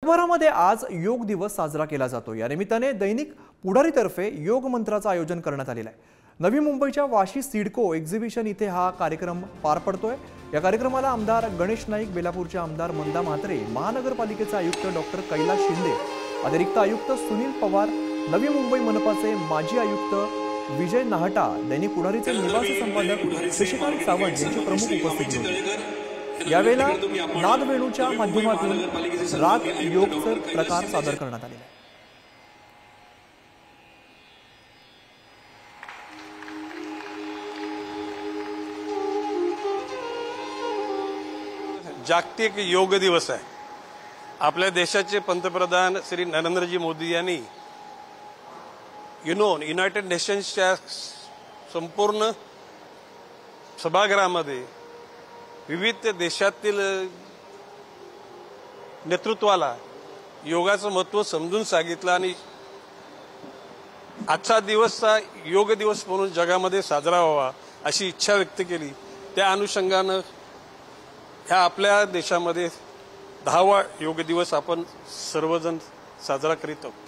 जगभरामध्ये आज योग दिवस साजरा केला जातो। या निमित्ताने दैनिक पुढारीतर्फे योग मंत्राचं आयोजन करण्यात आलेलं आहे। नवी मुंबईच्या वाशी सिडको एक्झिबिशन इथे हा कार्यक्रम पार पडतोय। या कार्यक्रमाला आमदार गणेश नाईक, बेलापूरचे आमदार मंदा म्हात्रे, महानगरपालिकेचे आयुक्त डॉक्टर कैलास शिंदे, अतिरिक्त आयुक्त सुनील पवार, नवी मुंबई मनपाचे माजी आयुक्त विजय नाहटा, दैनिक पुढारीचे निवासी संपादक शशिकांत सावंत यांची प्रमुख उपस्थिती होती। यावेळेला नादवेणूच्या माध्यमातून राग योगचे प्रकार सादर करण्यात आले। जागतिक योग दिवस आहे। आपल्या देशाचे पंतप्रधान श्री नरेंद्रजी मोदी यांनी युनायटेड नेशन्सच्या संपूर्ण सभागृहामध्ये विविध देशातील नेतृत्वाला योगाचं महत्त्व समजून सांगितलं आणि आजचा दिवस योग दिवस म्हणून जगामध्ये साजरा व्हावा अशी इच्छा व्यक्त केली। त्या अनुषंगानं ह्या आपल्या देशामध्ये 10वा योग दिवस आपण सर्वजण साजरा करीत आहोत।